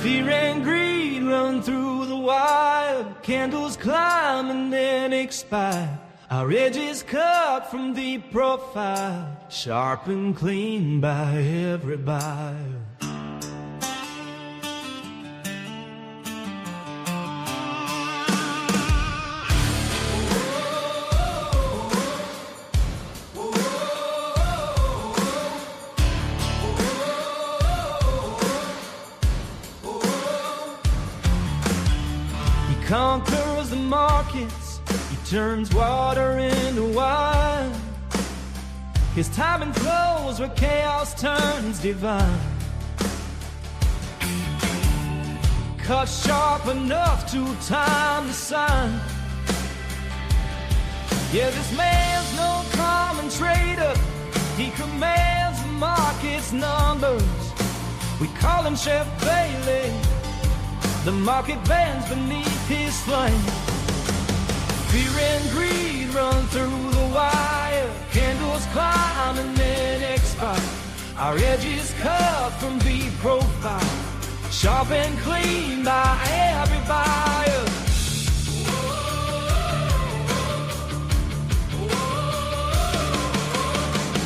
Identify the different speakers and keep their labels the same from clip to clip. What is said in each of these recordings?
Speaker 1: Fear and greed run through the wire. Candles climb and then expire. Our edges cut from the profile, sharp and clean by every buyer. He conquers the markets, he turns water into wine. His timing flows where chaos turns divine. Cut sharp enough to time the sign. Yeah, this man's no common trader. He commands the market's numbers. We call him Chef Bailey. The market bends beneath his flame. Fear and greed run through the wire. Candles climb and then expire. Our edges cut from the profile, sharp and clean by every buyer.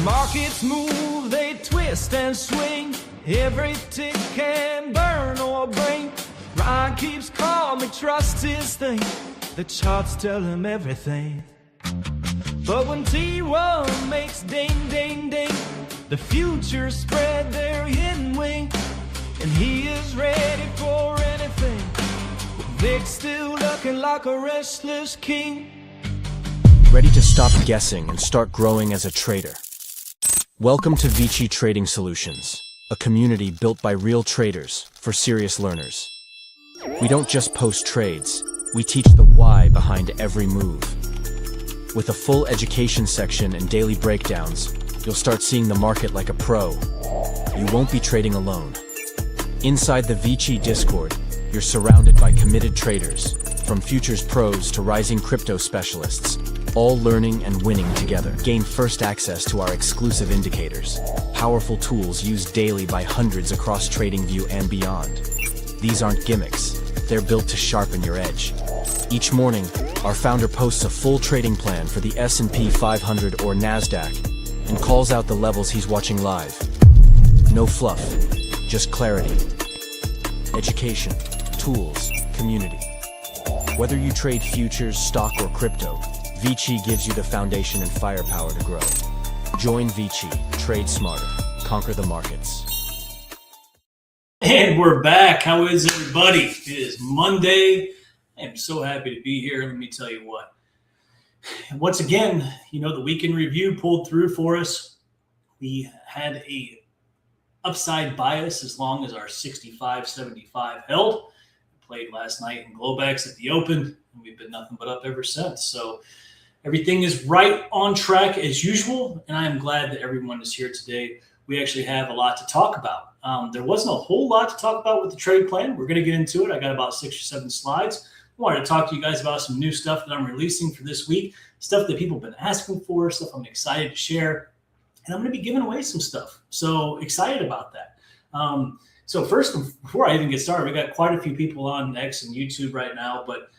Speaker 1: Markets move, they twist and swing. Every tick can burn or blink. Ryan keeps calm, he trusts his thing. The charts tell him everything. But when T1 makes ding, ding, ding, the futures spread their hidden wing. And he is ready for anything. Vic's still looking like a restless king.
Speaker 2: Ready to stop guessing and start growing as a trader. Welcome to Vici Trading Solutions, a community built by real traders for serious learners. We don't just post trades, we teach the why behind every move. With a full education section and daily breakdowns, you'll start seeing the market like a pro. You won't be trading alone. Inside the Vici Discord, you're surrounded by committed traders, from futures pros to rising crypto specialists, all learning and winning together. Gain first access to our exclusive indicators, powerful tools used daily by hundreds across TradingView and beyond. These aren't gimmicks, they're built to sharpen your edge. Each morning, our founder posts a full trading plan for the S&P 500 or NASDAQ and calls out the levels he's watching live. No fluff, just clarity. Education, tools, community. Whether you trade futures, stock, or crypto, Vici gives you the foundation and firepower to grow. Join Vici, trade smarter, conquer the markets.
Speaker 3: And we're back. How is everybody? It is Monday. I'm so happy to be here. Let me tell you what. Once again, the weekend review pulled through for us. We had a upside bias as long as our 65.75 held. Played last night in Globex at the Open, and we've been nothing but up ever since. So everything is right on track as usual, and I am glad that everyone is here today. We actually have a lot to talk about. There wasn't a whole lot to talk about with the trade plan. We're going to get into it. I got about 6 or 7 slides. I wanted to talk to you guys about some new stuff that I'm releasing for this week, stuff that people have been asking for, stuff I'm excited to share, and I'm going to be giving away some stuff. So excited about that. So first, before I even get started, we got quite a few people on X and YouTube right now, but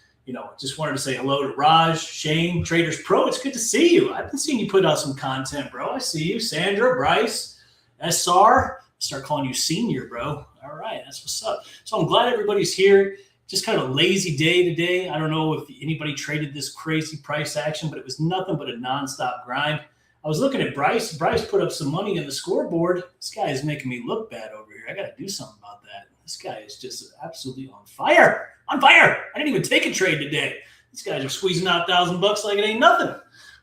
Speaker 3: just wanted to say hello to Raj, Shane, Traders Pro. It's good to see you. I've been seeing you put out some content, bro. I see you. Sandra, Bryce, SR. Start calling you senior, bro. All right, that's what's up. So I'm glad everybody's here. Just kind of a lazy day today. I don't know if anybody traded this crazy price action, but it was nothing but a nonstop grind. I was looking at Bryce. Bryce put up some money in the scoreboard. This guy is making me look bad over here. I got to do something about that. This guy is just absolutely on fire. On fire. I didn't even take a trade today. These guys are squeezing out $1,000 like it ain't nothing.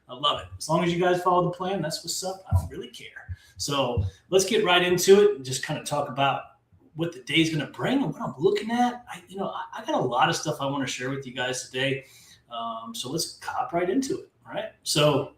Speaker 3: I love it. As long as you guys follow the plan, that's what's up. I don't really care. So let's get right into it and just kind of talk about what the day's going to bring and what I'm looking at. I got a lot of stuff I want to share with you guys today. So let's hop right into it. All right. So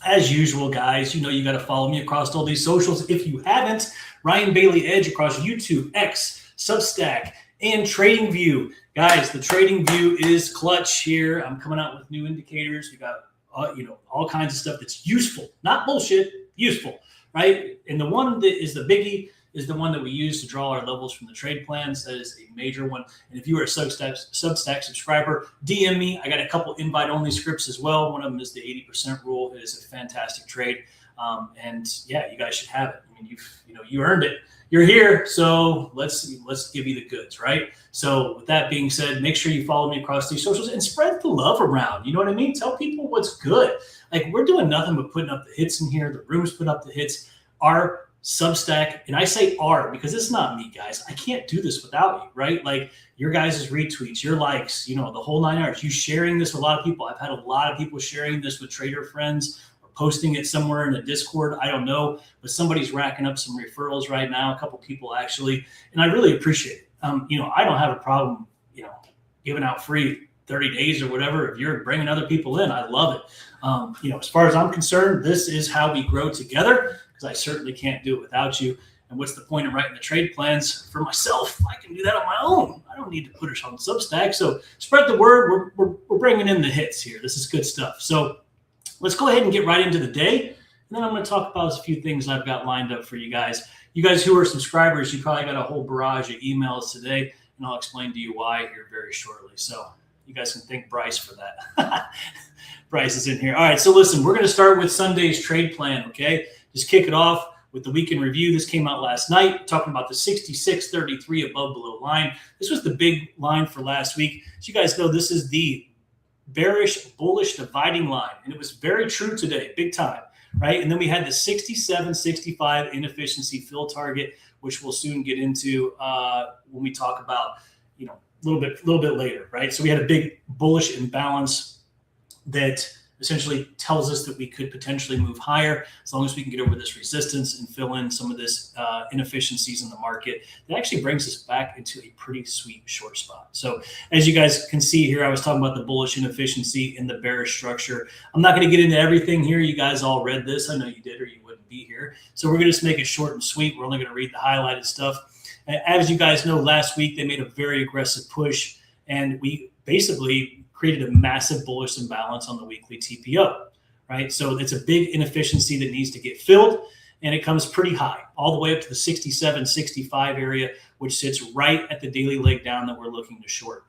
Speaker 3: as usual, guys, you got to follow me across all these socials. If you haven't, Ryan Bailey Edge across YouTube, X, Substack, and TradingView. Guys, the TradingView is clutch here. I'm coming out with new indicators. We got, all kinds of stuff that's useful, not bullshit, useful. Right. And the one that is the biggie is the one that we use to draw our levels from the trade plans. That is a major one. And if you are a Substack subscriber, DM me. I got a couple invite-only scripts as well. One of them is the 80% rule. It is a fantastic trade. And yeah, you guys should have it. I mean, you earned it. You're here, so let's give you the goods, right? So with that being said, make sure you follow me across these socials and spread the love around. You know what I mean? Tell people what's good. Like, we're doing nothing but putting up the hits in here. The room's put up the hits. Our Substack, and I say our because it's not me, guys. I can't do this without you, right? Like, your guys' retweets, your likes, the whole 9 yards. You sharing this with a lot of people. I've had a lot of people sharing this with trader friends, posting it somewhere in a Discord. I don't know, but somebody's racking up some referrals right now, a couple people actually, and I really appreciate it. I don't have a problem, giving out free 30 days or whatever. If you're bringing other people in, I love it. As far as I'm concerned, this is how we grow together, because I certainly can't do it without you. And what's the point of writing the trade plans for myself? I can do that on my own. I don't need to put it on Substack. So spread the word. We're bringing in the hits here. This is good stuff. So let's go ahead and get right into the day. And then I'm going to talk about a few things I've got lined up for you guys. You guys who are subscribers, you probably got a whole barrage of emails today, and I'll explain to you why here very shortly. So you guys can thank Bryce for that. Bryce is in here. All right, so listen, we're going to start with Sunday's trade plan, okay? Just kick it off with the weekend review. This came out last night, talking about the 66.33 above below line. This was the big line for last week. As you guys know, this is the bearish, bullish dividing line. And it was very true today, big time, right? And then we had the 67.65 inefficiency fill target, which we'll soon get into when we talk about, a little bit later, right? So we had a big bullish imbalance that essentially tells us that we could potentially move higher as long as we can get over this resistance and fill in some of this inefficiencies in the market. That actually brings us back into a pretty sweet short spot. So as you guys can see here, I was talking about the bullish inefficiency in the bearish structure. I'm not going to get into everything here. You guys all read this. I know you did, or you wouldn't be here. So we're going to just make it short and sweet. We're only going to read the highlighted stuff. As you guys know, last week they made a very aggressive push, and we basically created a massive bullish imbalance on the weekly TPO, right? So it's a big inefficiency that needs to get filled, and it comes pretty high, all the way up to the 67.65 area, which sits right at the daily leg down that we're looking to short.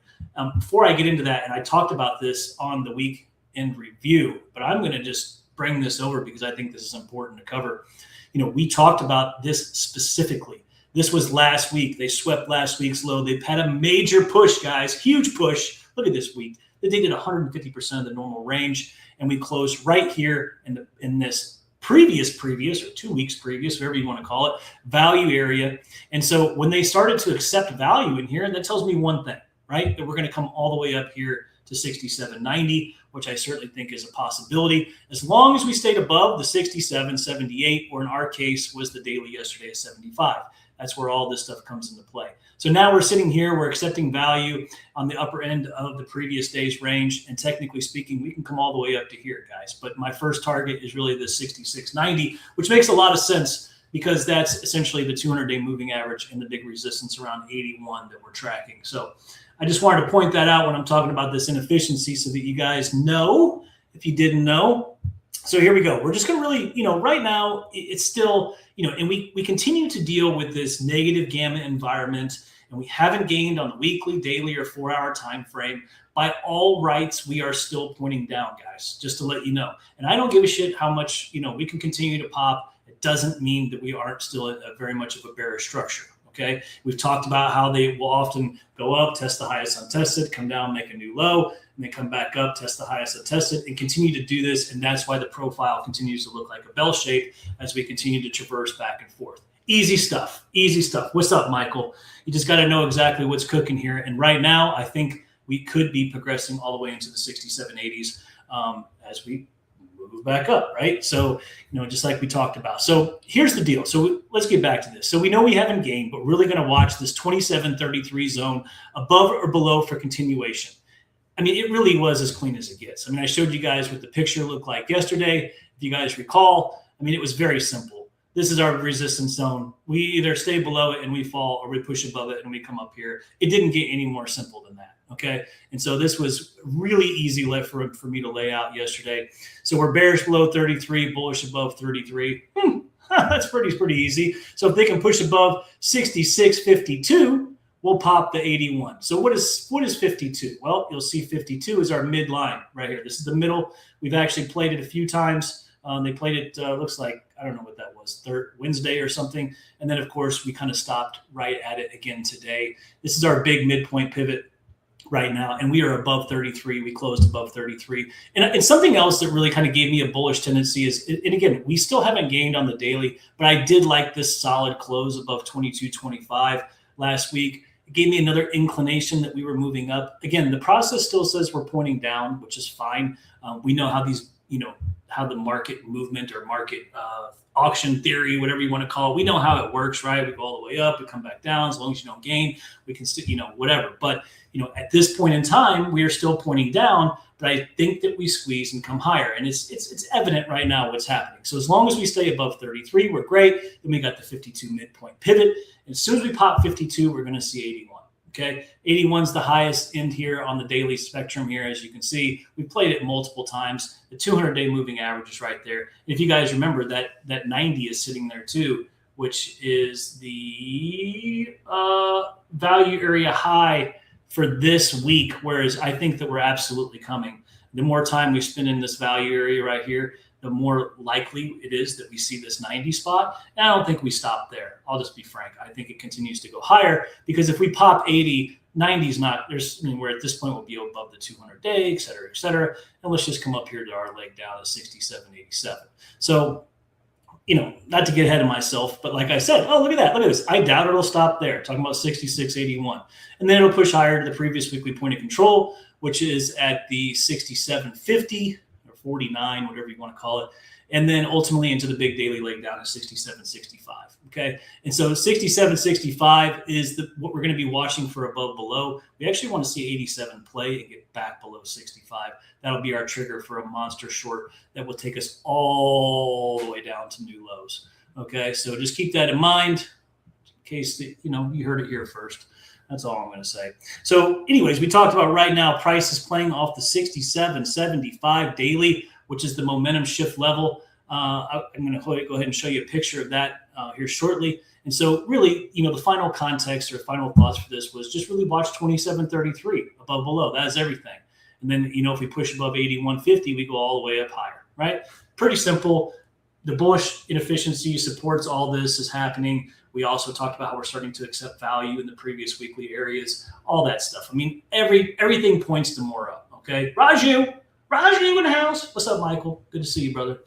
Speaker 3: Before I get into that, and I talked about this on the weekend review, but I'm going to just bring this over because I think this is important to cover. We talked about this specifically. This was last week. They swept last week's low. They've had a major push, guys, huge push. Look at this week. They did 150% of the normal range, and we closed right here in this previous or 2 weeks previous, whatever you want to call it, value area. And so when they started to accept value in here, that tells me one thing, right? That we're going to come all the way up here to 67.90, which I certainly think is a possibility, as long as we stayed above the 67.78, or in our case was the daily yesterday at 75. That's where all this stuff comes into play. So now we're sitting here, we're accepting value on the upper end of the previous day's range. And technically speaking, we can come all the way up to here, guys. But my first target is really the 66.90, which makes a lot of sense because that's essentially the 200-day moving average and the big resistance around 81 that we're tracking. So I just wanted to point that out when I'm talking about this inefficiency so that you guys know, if you didn't know. So here we go. We're just going to really, right now, it's still, and we continue to deal with this negative gamma environment, and we haven't gained on the weekly, daily, or 4-hour time frame. By all rights, we are still pointing down, guys, just to let you know. And I don't give a shit how much, we can continue to pop. It doesn't mean that we aren't still a very much of a bearish structure. Okay, we've talked about how they will often go up, test the highest untested, come down, make a new low, and they come back up, test the highest untested, and continue to do this. And that's why the profile continues to look like a bell shape as we continue to traverse back and forth. Easy stuff. Easy stuff. What's up, Michael? You just got to know exactly what's cooking here. And right now, I think we could be progressing all the way into the 67.80s as we move back up, right? So, just like we talked about. So here's the deal. So let's get back to this. So we know we haven't gained, but we're really going to watch this 27.33 zone above or below for continuation. I mean, it really was as clean as it gets. I mean, I showed you guys what the picture looked like yesterday. If you guys recall, I mean, it was very simple. This is our resistance zone. We either stay below it and we fall, or we push above it and we come up here. It didn't get any more simple than that. Okay. And so this was really easy for me to lay out yesterday. So we're bearish below 33, bullish above 33. That's pretty easy. So if they can push above 66.52, we'll pop the 81. So what is 52? Well, you'll see 52 is our midline right here. This is the middle. We've actually played it a few times. They played it, looks like, I don't know what that was, Wednesday or something. And then, of course, we kind of stopped right at it again today. This is our big midpoint pivot right now, and we are above 33. We closed above 33. And something else that really kind of gave me a bullish tendency is, and again, we still haven't gained on the daily, but I did like this solid close above 22.25 last week. It gave me another inclination that we were moving up. Again, the process still says we're pointing down, which is fine. We know how these, how the market movement or market auction theory, whatever you want to call it, we know how it works, right? We go all the way up, we come back down. As long as you don't gain, we can still, whatever. But, at this point in time, we are still pointing down, but I think that we squeeze and come higher. And it's evident right now what's happening. So as long as we stay above 33, we're great. Then we got the 52 midpoint pivot. And as soon as we pop 52, we're going to see 81. Okay, 81 is the highest end here on the daily spectrum here. As you can see, we played it multiple times. The 200-day moving average is right there. If you guys remember, that 90 is sitting there too, which is the value area high for this week, whereas I think that we're absolutely coming. The more time we spend in this value area right here, the more likely it is that we see this 90 spot. And I don't think we stop there. I'll just be frank. I think it continues to go higher, because if we pop 80, 90 is not, we're at this point, we'll be above the 200-day, et cetera, et cetera. And let's just come up here to our leg down to 67.87. So, not to get ahead of myself, but like I said, look at that. Look at this. I doubt it'll stop there. Talking about 66.81. And then it'll push higher to the previous weekly point of control, which is at the 67.50 or 49, whatever you want to call it. And then ultimately into the big daily leg down at 67.65. Okay. And so 67.65 is what we're going to be watching for above below. We actually want to see 87 play and get back below 65. That'll be our trigger for a monster short that will take us all the way down to new lows. Okay. So just keep that in mind in case you heard it here first. That's all I'm going to say. So anyways, we talked about right now, price is playing off the 67.75 daily, which is the momentum shift level. I'm going to go ahead and show you a picture of that here shortly. And so really, the final context or final thoughts for this was just really watch 27.33 above below. That is everything. And then, if we push above 81.50, we go all the way up higher, right? Pretty simple. The bullish inefficiency supports all this is happening. We also talked about how we're starting to accept value in the previous weekly areas, all that stuff. Everything points to more up, okay? Raju in the house. What's up, Michael? Good to see you, brother.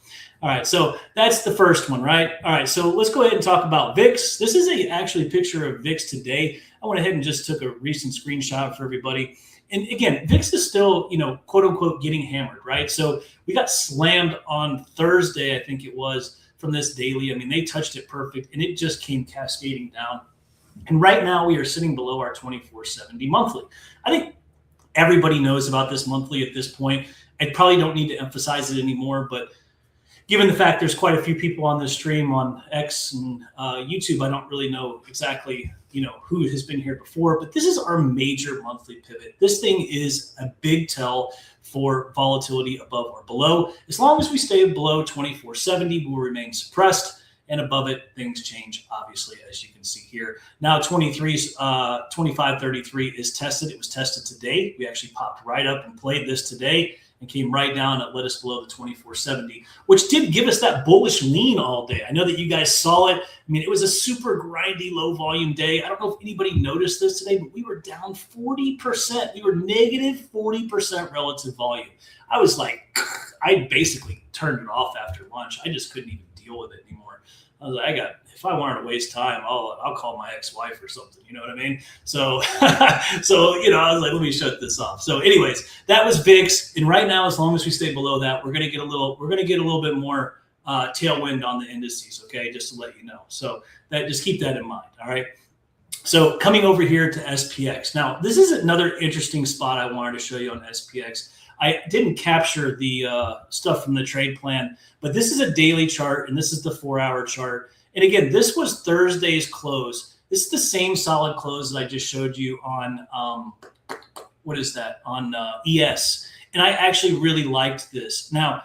Speaker 3: All right, so that's the first one, right? All right, so let's go ahead and talk about VIX. This is actually a picture of VIX today. I went ahead and just took a recent screenshot for everybody. And again, VIX is still, quote unquote, getting hammered, right? So we got slammed on Thursday, I think it was, from this daily. They touched it perfect, and it just came cascading down. And right now we are sitting below our 2470 monthly. I think everybody knows about this monthly at this point. I probably don't need to emphasize it anymore, but given the fact there's quite a few people on this stream on X and YouTube, I don't really know exactly, who has been here before, but this is our major monthly pivot. This thing is a big tell for volatility above or below. As long as we stay below 2470, we'll remain suppressed, and above it, things change, obviously, as you can see here. Now 2533 is tested. It was tested today. We actually popped right up and played this today and came right down and let us below the 2470, which did give us that bullish lean all day. I know that you guys saw it. It was a super grindy, low volume day. I don't know if anybody noticed this today, but we were down 40%. We were negative 40% relative volume. I was like, I basically turned it off after lunch. I just couldn't even deal with it anymore. I was like, if I wanted to waste time, I'll call my ex-wife or something. You know what I mean? So, I was like, let me shut this off. So anyways, that was VIX. And right now, as long as we stay below that, we're going to get a little bit more tailwind on the indices. Okay. Just to let you know. So just keep that in mind. All right. So coming over here to SPX. Now, this is another interesting spot I wanted to show you on SPX. I didn't capture the stuff from the trade plan, but this is a daily chart, and this is the 4-hour chart. And again, this was Thursday's close. This is the same solid close that I just showed you on, on ES. And I actually really liked this. Now,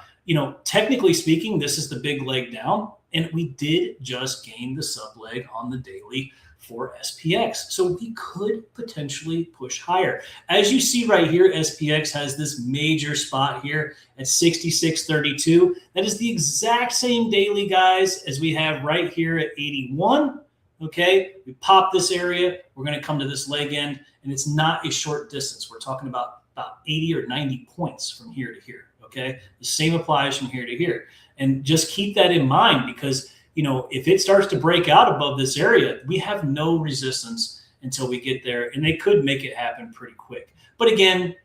Speaker 3: technically speaking, this is the big leg down. And we did just gain the sub leg on the daily for SPX. So we could potentially push higher. As you see right here, SPX has this major spot here at 66.32. That is the exact same daily, guys, as we have right here at 81. Okay, we pop this area. We're going to come to this leg end, and it's not a short distance. We're talking about 80 or 90 points from here to here. Okay, the same applies from here to here. And just keep that in mind because if it starts to break out above this area, we have no resistance until we get there, and they could make it happen pretty quick. But again,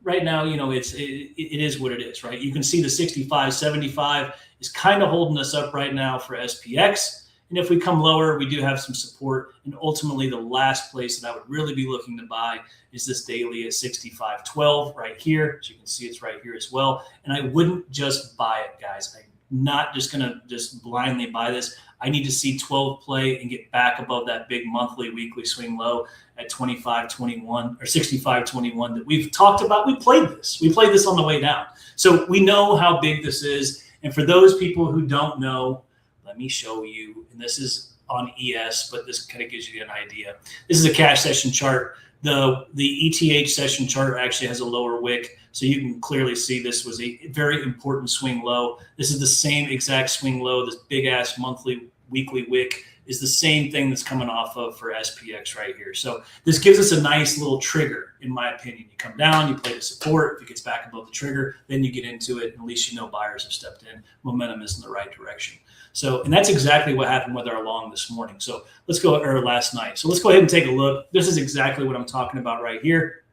Speaker 3: right now, it is what it is, right? You can see the 65.75 is kind of holding us up right now for SPX. And if we come lower, we do have some support. And ultimately, the last place that I would really be looking to buy is this daily at 65.12 right here. As you can see, it's right here as well. And I wouldn't just buy it, guys. I'm not just going to just blindly buy this. I need to see 12 play and get back above that big monthly, weekly swing low at 25.21 or 65.21 that we've talked about. We played this on the way down. So we know how big this is. And for those people who don't know, let me show you. And this is on ES, but this kind of gives you an idea. This is a cash session chart. The ETH session chart actually has a lower wick. So you can clearly see this was a very important swing low. This is the same exact swing low. This big ass monthly, weekly wick is the same thing that's coming off of for SPX right here. So this gives us a nice little trigger, in my opinion. You come down, you play the support. If it gets back above the trigger, then you get into it. And at least buyers have stepped in. Momentum is in the right direction. So, and that's exactly what happened with our long this morning. So last night. So let's go ahead and take a look. This is exactly what I'm talking about right here.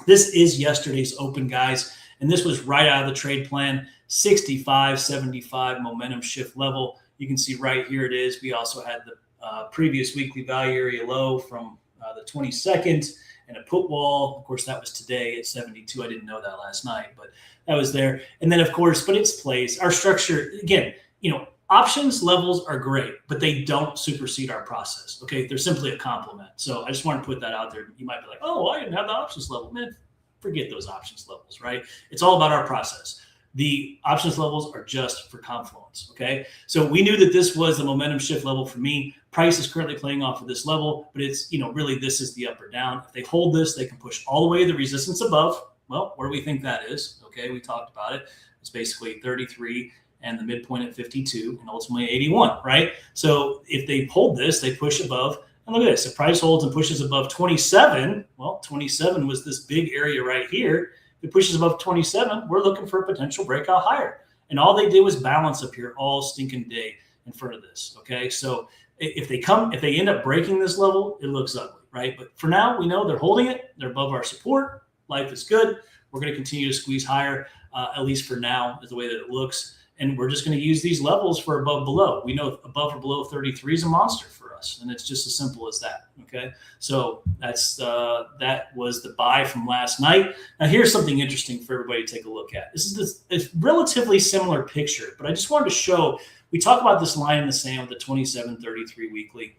Speaker 3: This is yesterday's open, guys. And this was right out of the trade plan, 65.75 momentum shift level. You can see right here it is. We also had the previous weekly value area low from the 22nd and a put wall. Of course, that was today at 72. I didn't know that last night, but that was there. And then, of course, but it's place. Our structure, again, options levels are great, but they don't supersede our process. Okay, they're simply a complement. So I just want to put that out there. You might be like, oh, well, I didn't have the options level. Man, forget those options levels, right? It's all about our process. The options levels are just for confluence. Okay, so we knew that this was the momentum shift level for me. Price is currently playing off of this level, but it's really this is the up or down. If they hold this, they can push all the way to the resistance above. Well, where do we think that is? Okay, we talked about it. It's basically 33. And the midpoint at 52 and ultimately 81, right? So if they hold this, they push above. And look at this, if price holds and pushes above 27, well, 27 was this big area right here. If it pushes above 27, we're looking for a potential breakout higher. And all they did was balance up here all stinking day in front of this, okay? So if they end up breaking this level, it looks ugly, right? But for now, we know they're holding it. They're above our support. Life is good. We're going to continue to squeeze higher, at least for now, is the way that it looks. And we're just going to use these levels for above below. We know above or below 33 is a monster for us, and it's just as simple as that. Okay, so that was the buy from last night. Now here's something interesting for everybody to take a look at. This is a relatively similar picture, but I just wanted to show. We talk about this line in the sand with the 27.33 weekly.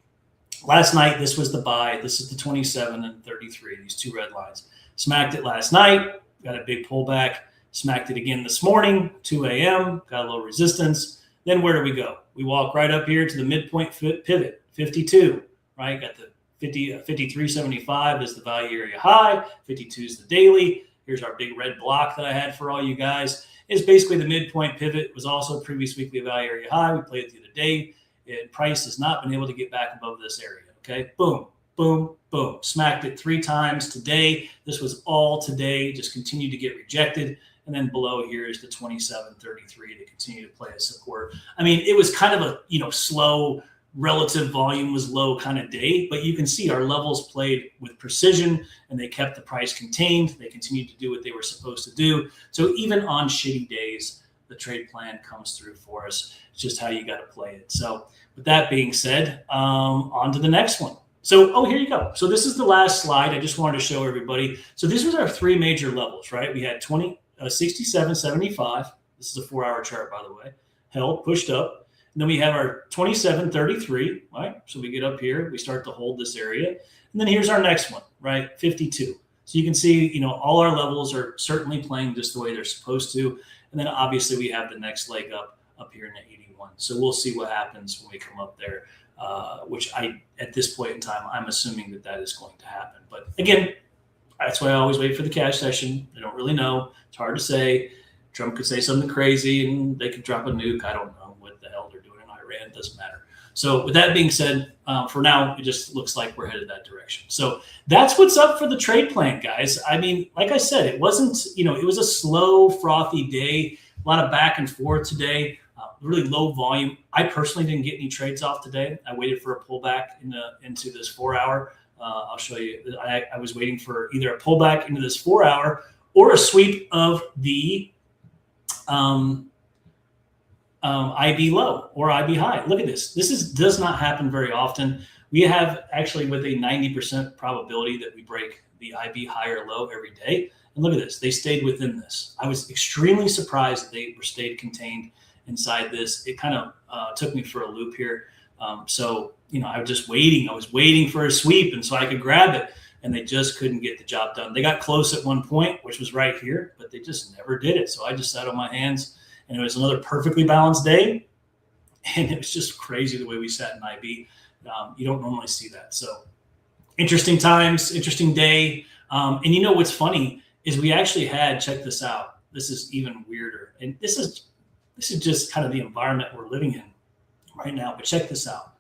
Speaker 3: Last night this was the buy. This is the 27 and 33. These two red lines. Smacked it last night. Got a big pullback. Smacked it again this morning, 2 a.m., got a little resistance. Then where do we go? We walk right up here to the midpoint pivot, 52, right? Got the 53.75 is the value area high, 52 is the daily. Here's our big red block that I had for all you guys. It's basically the midpoint pivot. It was also previous weekly value area high. We played it the other day. And price has not been able to get back above this area, okay? Boom, boom, boom. Smacked it 3 times today. This was all today, just continued to get rejected. And then below here is the 27.33 to continue to play as support. I mean, it was kind of a, slow, relative volume was low kind of day, but you can see our levels played with precision and they kept the price contained. They continued to do what they were supposed to do. So even on shitty days, the trade plan comes through for us. It's just how you got to play it. So with that being said, on to the next one. So, here you go. So this is the last slide. I just wanted to show everybody. So these were our 3 major levels, right? We had 67.75. This is a 4-hour chart, by the way. Held, pushed up. And then we have our 27.33, right? So we get up here, we start to hold this area. And then here's our next one, right? 52. So you can see, all our levels are certainly playing just the way they're supposed to. And then obviously we have the next leg up up here in the 81. So we'll see what happens when we come up there, which at this point in time, I'm assuming that is going to happen. But again, that's why I always wait for the cash session. I don't really know. It's hard to say. Trump could say something crazy and they could drop a nuke. I don't know what the hell they're doing in Iran. It doesn't matter. So with that being said, for now, it just looks like we're headed that direction. So that's what's up for the trade plan, guys. I mean, like I said, it wasn't, it was a slow, frothy day, a lot of back and forth today, really low volume. I personally didn't get any trades off today. I waited for a pullback into this 4 hour. I'll show you. I was waiting for either a pullback into this 4 hour or a sweep of the IB low or IB high. Look at this. This does not happen very often. We have actually with a 90% probability that we break the IB high or low every day. And look at this. They stayed within this. I was extremely surprised that they stayed contained inside this. It kind of took me for a loop here. So I was just waiting. I was waiting for a sweep, and so I could grab it, and they just couldn't get the job done. They got close at one point, which was right here, but they just never did it. So I just sat on my hands, and it was another perfectly balanced day, and it was just crazy the way we sat in IB. You don't normally see that. So interesting times, interesting day. And what's funny is we actually had, check this out. This is even weirder, and this is just kind of the environment we're living in right now. But check this out.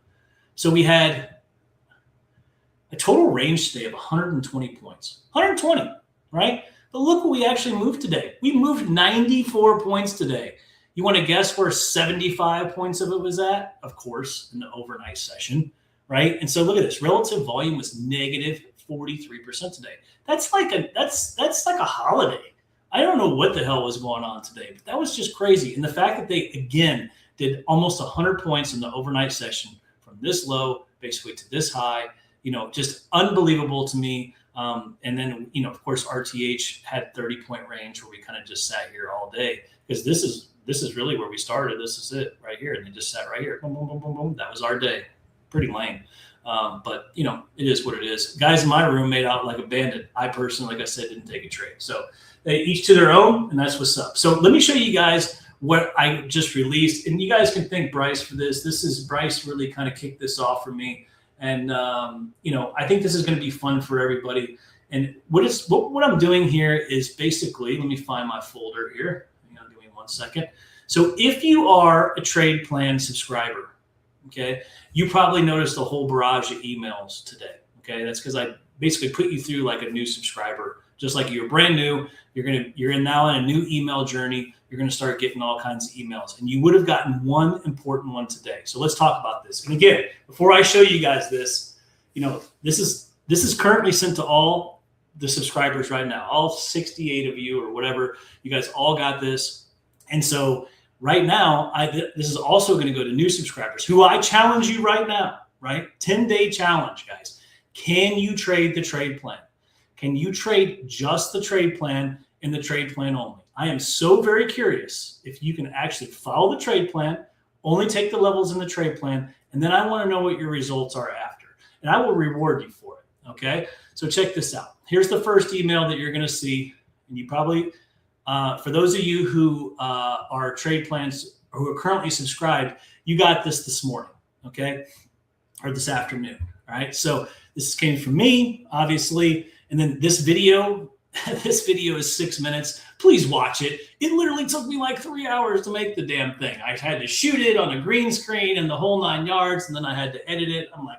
Speaker 3: So we had a total range today of 120 points, 120, right? But look what we actually moved today. We moved 94 points today. You want to guess where 75 points of it was at? Of course, in the overnight session, right? And so look at this. Relative volume was negative 43% today. That's like a holiday. I don't know what the hell was going on today, but that was just crazy. And the fact that they, again, did almost 100 points in the overnight session from this low basically to this high, just unbelievable to me. And then, of course, RTH had 30-point range where we kind of just sat here all day because this is really where we started. This is it right here. And they just sat right here. Boom, boom, boom, boom, boom. That was our day. Pretty lame. But, it is what it is. Guys in my room made out like a bandit. I personally, like I said, didn't take a trade. So they each to their own, and that's what's up. So let me show you guys what I just released. And you guys can thank Bryce for this. Bryce really kind of kicked this off for me. And, I think this is going to be fun for everybody. And what I'm doing here is basically, let me find my folder here. Hang on, give me 1 second. So if you are a trade plan subscriber, okay, you probably noticed a whole barrage of emails today. Okay, that's because I basically put you through like a new subscriber. Just like you're brand new, you're now in a new email journey. You're going to start getting all kinds of emails, and you would have gotten one important one today. So let's talk about this. And again, before I show you guys this, this is currently sent to all the subscribers right now, all 68 of you or whatever. You guys all got this, and so right now, this is also going to go to new subscribers who I challenge you right now. Right, 10-day challenge, guys. Can you trade the trade plan? Can you trade just the trade plan and the trade plan only? I am so very curious if you can actually follow the trade plan, only take the levels in the trade plan, and then I want to know what your results are after. And I will reward you for it, okay? So check this out. Here's the first email that you're going to see. And you probably, for those of you who are trade plans or who are currently subscribed, you got this morning, okay? Or this afternoon, all right? So this came from me, obviously. And then this video is 6 minutes. Please watch it. It literally took me like 3 hours to make the damn thing. I had to shoot it on a green screen and the whole 9 yards, and then I had to edit it. I'm like,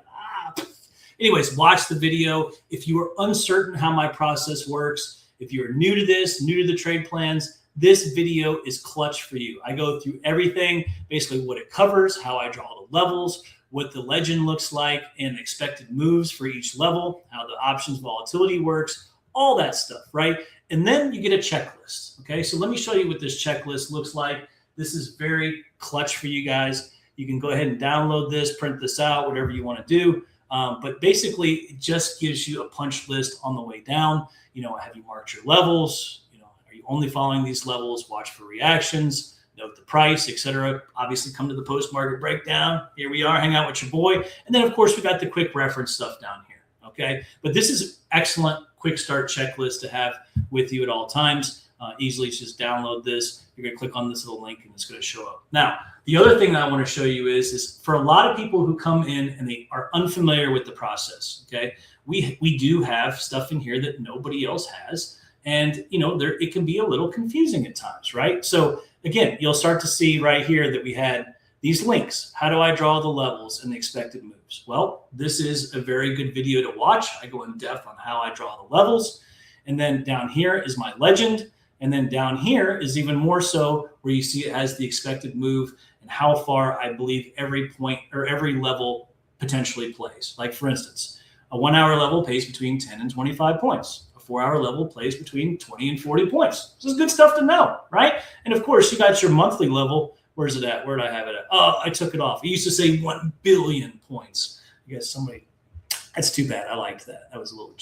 Speaker 3: Anyways, watch the video. If you are uncertain how my process works, if you're new to this, new to the trade plans, this video is clutch for you. I go through everything, basically what it covers, how I draw the levels, what the legend looks like, and expected moves for each level, how the options volatility works, all that stuff, right? And then you get a checklist, okay? So let me show you what this checklist looks like. This is very clutch for you guys. You can go ahead and download this, print this out, whatever you want to do. But basically, it just gives you a punch list on the way down. Have you marked your levels? Are you only following these levels? Watch for reactions, note the price, etc. Obviously, come to the post-market breakdown. Here we are, hang out with your boy. And then, of course, we got the quick reference stuff down here, okay? But this is excellent quick start checklist to have with you at all times. easily. Just download this. You're going to click on this little link and it's going to show up. Now, the other thing that I want to show you is for a lot of people who come in and they are unfamiliar with the process, okay, we do have stuff in here that nobody else has. And, it can be a little confusing at times, right? So again, you'll start to see right here that we had these links. How do I draw the levels and the expected moves? Well, this is a very good video to watch. I go in depth on how I draw the levels. And then down here is my legend. And then down here is even more so where you see it has the expected move and how far I believe every point or every level potentially plays. Like for instance, a 1 hour level pays between 10 and 25 points. A 4 hour level plays between 20 and 40 points. This is good stuff to know, right? And of course, you got your monthly level. Where's it at? Where did I have it at? Oh, I took it off. It used to say 1 billion points. I guess somebody, that's too bad. I liked that. That was a little,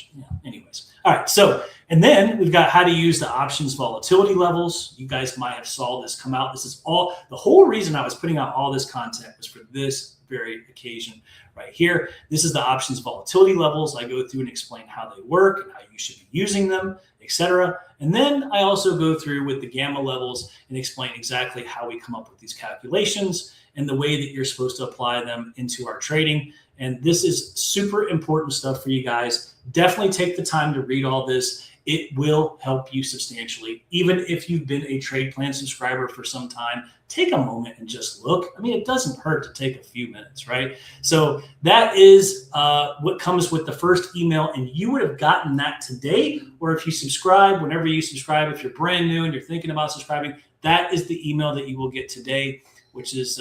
Speaker 3: anyways. All right. So, and then we've got how to use the options volatility levels. You guys might have saw this come out. This is all, the whole reason I was putting out all this content was for this very occasion right here. This is the options volatility levels. I go through and explain how they work and how you should be using them, etc. And then I also go through with the gamma levels and explain exactly how we come up with these calculations and the way that you're supposed to apply them into our trading. And this is super important stuff for you guys. Definitely take the time to read all this. It will help you substantially. Even if you've been a trade plan subscriber for some time, take a moment and just look. I mean, it doesn't hurt to take a few minutes, right? So that is what comes with the first email, and you would have gotten that today. Or if you subscribe, whenever you subscribe, if you're brand new and you're thinking about subscribing, that is the email that you will get today, which is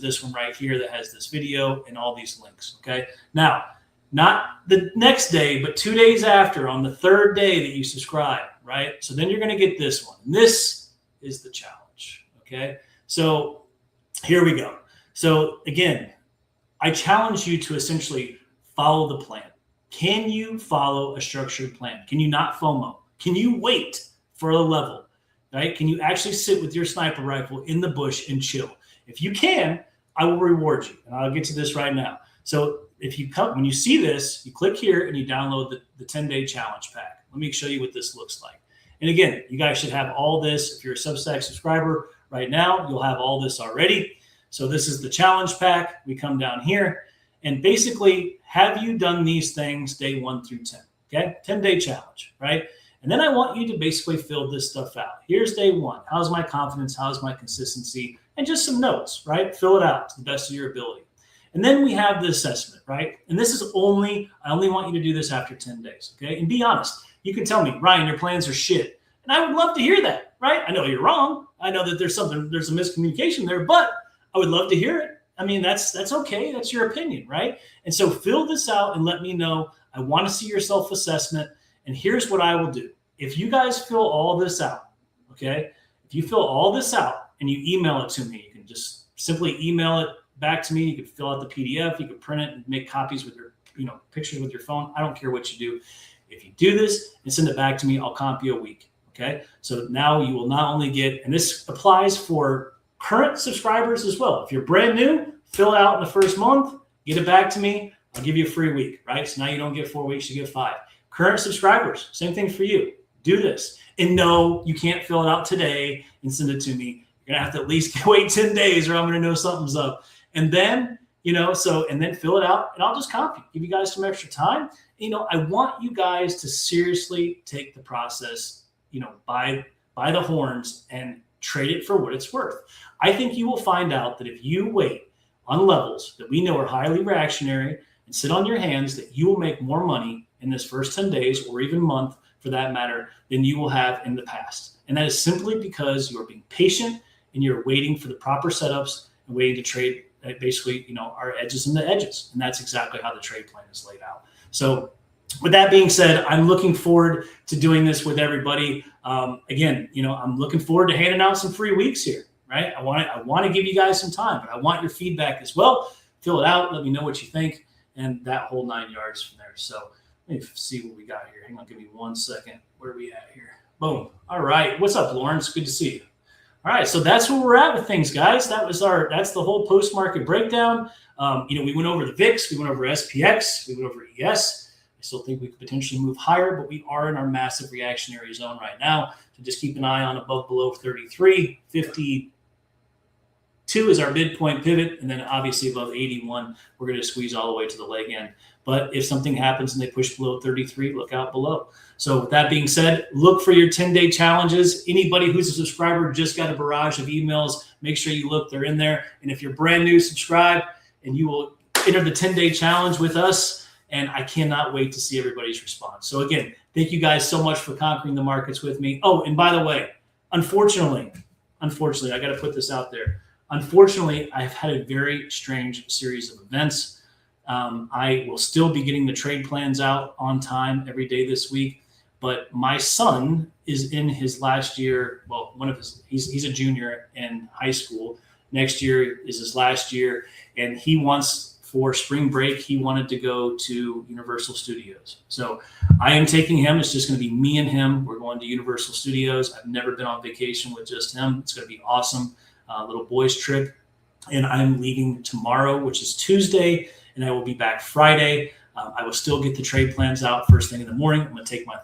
Speaker 3: this one right here that has this video and all these links, okay? Now, not the next day, but 2 days after, on the third day that you subscribe, right? So then you're going to get this one. And this is the challenge, okay? So here we go. So again, I challenge you to essentially follow the plan. Can you follow a structured plan? Can you not FOMO? Can you wait for a level, right? Can you actually sit with your sniper rifle in the bush and chill? If you can, I will reward you. And I'll get to this right now. So if you come, when you see this, you click here and you download the 10-day challenge pack. Let me show you what this looks like. And again, you guys should have all this. If you're a Substack subscriber right now, you'll have all this already. So this is the challenge pack. We come down here and basically, have you done these things day 1 through 10? Okay, 10-day challenge, right? And then I want you to basically fill this stuff out. Here's day 1. How's my confidence? How's my consistency? And just some notes, right? Fill it out to the best of your ability. And then we have the assessment, right? And this is I only want you to do this after 10 days, okay? And be honest. You can tell me, Ryan, your plans are shit. And I would love to hear that, right? I know you're wrong. I know that there's a miscommunication there, but I would love to hear it. I mean, that's okay. That's your opinion, right? And so fill this out and let me know. I want to see your self-assessment. And here's what I will do. If you guys fill all this out, okay? If you fill all this out and you email it to me, you can just simply email it back to me. You can fill out the PDF. You can print it and make copies with your, pictures with your phone. I don't care what you do. If you do this and send it back to me, I'll comp you a week. Okay. So now you will not only get, and this applies for current subscribers as well. If you're brand new, fill it out in the first month, get it back to me. I'll give you a free week, right? So now you don't get 4 weeks, you get 5. Current subscribers, same thing for you. Do this. And no, you can't fill it out today and send it to me. You're going to have to at least wait 10 days or I'm going to know something's up. And then, and then fill it out and I'll just comp you, give you guys some extra time. I want you guys to seriously take the process, by the horns and trade it for what it's worth. I think you will find out that if you wait on levels that we know are highly reactionary and sit on your hands, that you will make more money in this first 10 days or even month for that matter than you will have in the past. And that is simply because you are being patient and you're waiting for the proper setups and waiting to trade basically, our edges and the edges. And that's exactly how the trade plan is laid out. So with that being said, I'm looking forward to doing this with everybody. Again, I'm looking forward to handing out some free weeks here, right? I want to give you guys some time, but I want your feedback as well. Fill it out. Let me know what you think. And that whole 9 yards from there. So let me see what we got here. Hang on, give me 1 second. Where are we at here? Boom. All right. What's up, Lawrence? Good to see you. All right, so that's where we're at with things, guys. That's the whole post-market breakdown. We went over the VIX, we went over SPX, we went over ES. I still think we could potentially move higher, but we are in our massive reactionary zone right now. So just keep an eye on above below 33, 52 is our midpoint pivot. And then obviously above 81, we're going to squeeze all the way to the leg end. But if something happens and they push below 33, look out below. So with that being said, look for your 10-day challenges. Anybody who's a subscriber just got a barrage of emails. Make sure you look, they're in there. And if you're brand new, subscribe and you will enter the 10-day challenge with us. And I cannot wait to see everybody's response. So again, thank you guys so much for conquering the markets with me. Oh, and by the way, unfortunately, I got to put this out there. Unfortunately, I've had a very strange series of events. I will still be getting the trade plans out on time every day this week, but my son is in his last year. Well, he's a junior in high school. Next year is his last year, and he wants, for spring break, he wanted to go to Universal Studios. So I am taking him. It's just going to be me and him. We're going to Universal Studios. I've never been on vacation with just him. It's going to be awesome. Little boys trip. And I'm leaving tomorrow, which is Tuesday, and I will be back Friday. I will still get the trade plans out first thing in the morning. I'm going to take my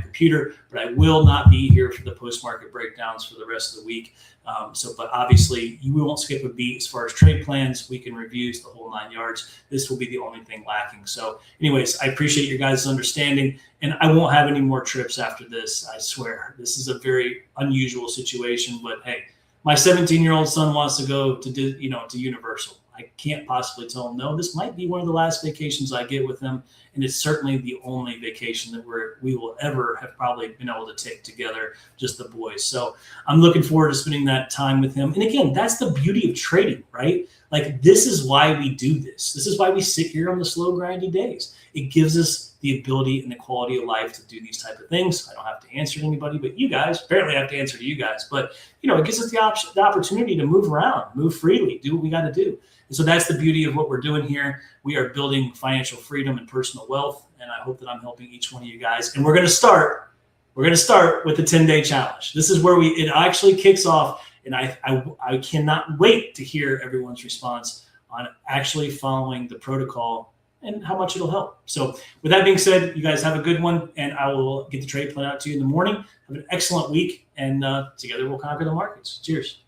Speaker 3: computer, but I will not be here for the post-market breakdowns for the rest of the week. But obviously you won't skip a beat as far as trade plans, weekend reviews, the whole 9 yards. This will be the only thing lacking. So anyways, I appreciate your guys' understanding, and I won't have any more trips after this. I swear this is a very unusual situation, but hey, my 17-year-old son wants to go to Universal. I can't possibly tell him no. This might be one of the last vacations I get with him, and it's certainly the only vacation that we will ever have probably been able to take together, just the boys. So I'm looking forward to spending that time with him. And again, that's the beauty of trading, right? Like, this is why we do this. This is why we sit here on the slow, grindy days. It gives us the ability and the quality of life to do these type of things. I don't have to answer to anybody but you guys. Apparently I have to answer to you guys. But, it gives us the opportunity to move around, move freely, do what we got to do. And so that's the beauty of what we're doing here. We are building financial freedom and personal wealth, and I hope that I'm helping each one of you guys. And we're going to start with the 10-day challenge. This is where it actually kicks off, and I cannot wait to hear everyone's response on actually following the protocol and how much it'll help. So with that being said, you guys have a good one, and I will get the trade plan out to you in the morning. Have an excellent week, and together we'll conquer the markets. Cheers.